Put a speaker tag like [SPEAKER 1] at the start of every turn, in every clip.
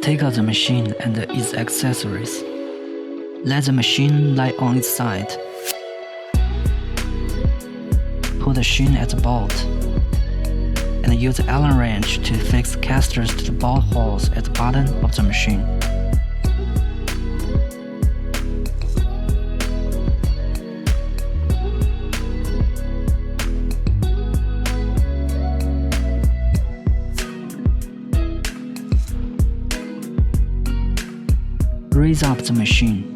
[SPEAKER 1] Take out the machine and its accessories. Let the machine lie on its side. Put the machine at the bolt, and use the Allen wrench to fix casters to the bolt holes at the bottom of the machine. Raise up the machine.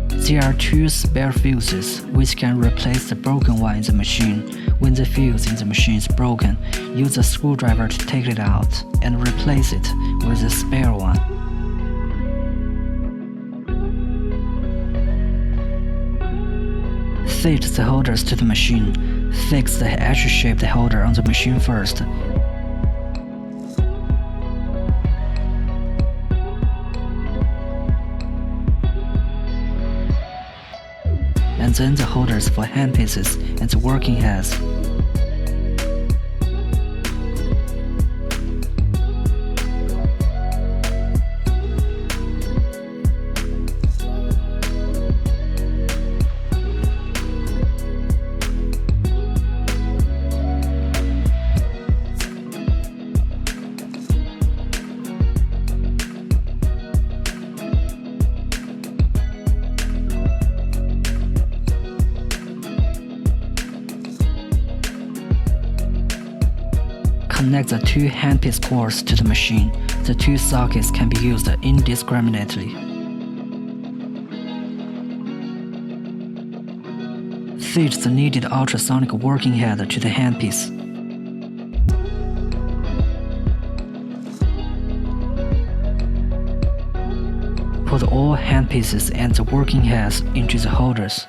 [SPEAKER 1] There are two spare fuses which can replace the broken one in the machine. When the fuse in the machine is broken, use a screwdriver to take it out and replace it with a spare one. Fit the holders to the machine. Fix the H-shaped holder on the machine first. And then the holders for handpieces and the working heads. Connect the two handpiece cords to the machine. The two sockets can be used indiscriminately. Fit the needed ultrasonic working head to the handpiece. Put all handpieces and the working heads into the holders.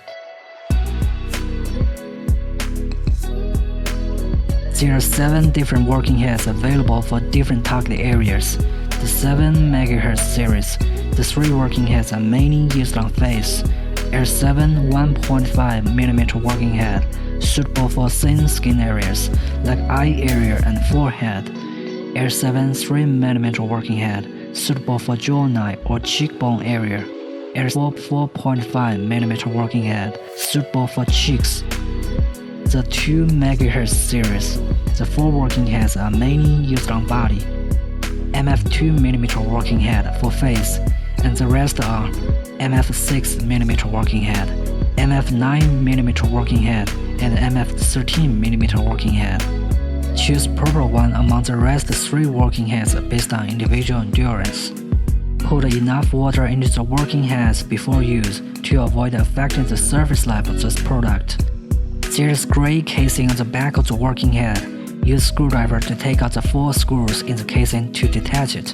[SPEAKER 1] There are 7 different working heads available for different target areas. The 7 MHz series, the 3 working heads are mainly used on face. H7 1.5mm working head, suitable for thin skin areas like eye area and forehead. H7 3mm working head, suitable for jawline or cheekbone area. H4 4.5mm working head, suitable for cheeks. The 2 MHz series, the 4 working heads are mainly used on body. MF 2mm working head for face, and the rest are MF 6mm working head, MF 9mm working head, and MF 13mm working head. Choose proper one among the rest 3 working heads based on individual endurance. Put enough water into the working heads before use to avoid affecting the surface life of this product. There is gray casing on the back of the working head. Use screwdriver to take out the 4 screws in the casing to detach it,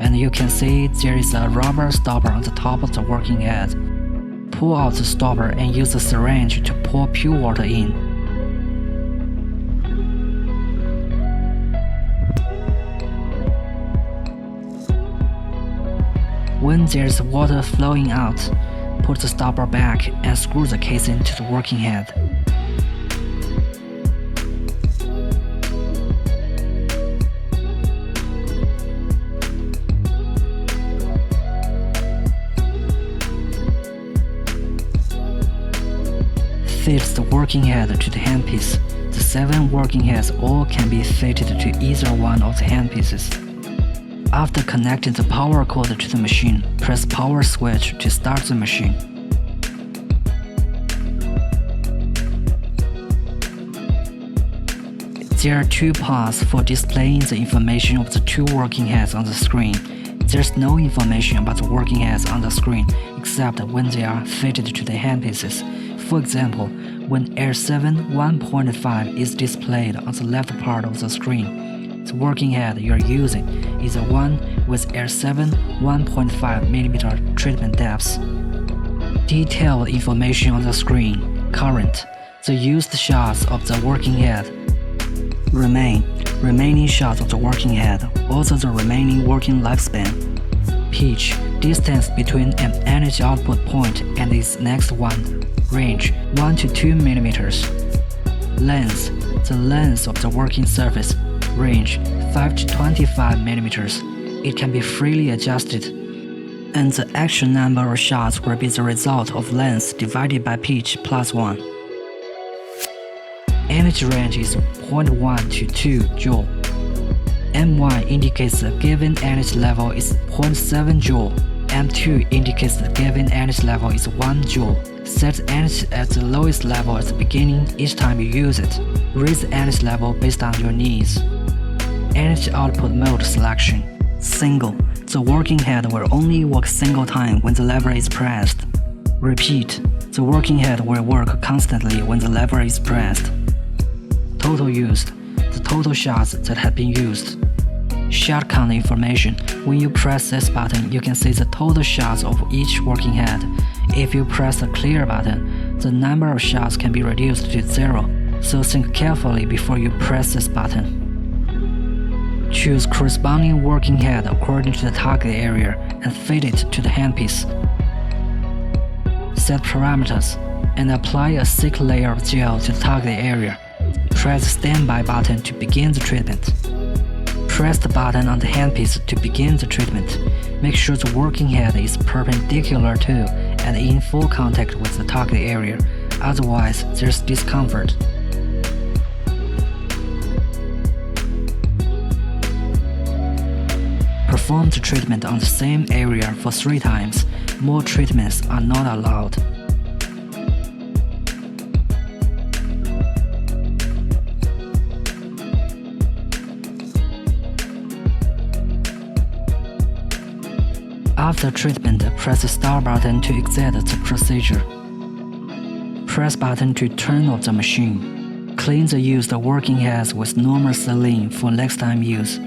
[SPEAKER 1] and you can see there is a rubber stopper on the top of the working head. Pull out the stopper and use the syringe to pour pure water in. When there is water flowing out, put the stopper back and screw the casing to the working head. Fit the working head to the handpiece. The 7 working heads all can be fitted to either one of the handpieces. After connecting the power cord to the machine, press power switch to start the machine. There are 2 paths for displaying the information of the 2 working heads on the screen. There's no information about the working heads on the screen except when they are fitted to the handpieces. For example, when H7 1.5 is displayed on the left part of the screen, the working head you are using is the one with H7 1.5mm treatment depth. Detailed information on the screen, current, the used shots of the working head, remaining shots of the working head, also the remaining working lifespan, pitch, distance between an energy output point and its next one, range 1 to 2 mm, length, the length of the working surface, range 5 to 25 mm. It can be freely adjusted, and the actual number of shots will be the result of length divided by pitch plus 1. Energy range is 0.1 to 2 joule. M1 indicates the given energy level is 0.7 joule. M2 indicates the given energy level is 1 joule. Set the energy at the lowest level at the beginning each time you use it. Raise the energy level based on your needs. Energy output mode selection. Single. The working head will only work single time when the lever is pressed. Repeat. The working head will work constantly when the lever is pressed. Total used. The total shots that have been used. Shot count information. When you press this button, you can see the total shots of each working head. If you press the clear button, the number of shots can be reduced to 0, so think carefully before you press this button. Choose corresponding working head according to the target area and fit it to the handpiece. Set parameters and apply a thick layer of gel to the target area. Press the standby button to begin the treatment. Press the button on the handpiece to begin the treatment. Make sure the working head is perpendicular to and in full contact with the target area, otherwise there's discomfort. Perform the treatment on the same area for 3 times. More treatments are not allowed. After treatment, press the start button to exit the procedure. Press button to turn off the machine. Clean the used working heads with normal saline for next time use.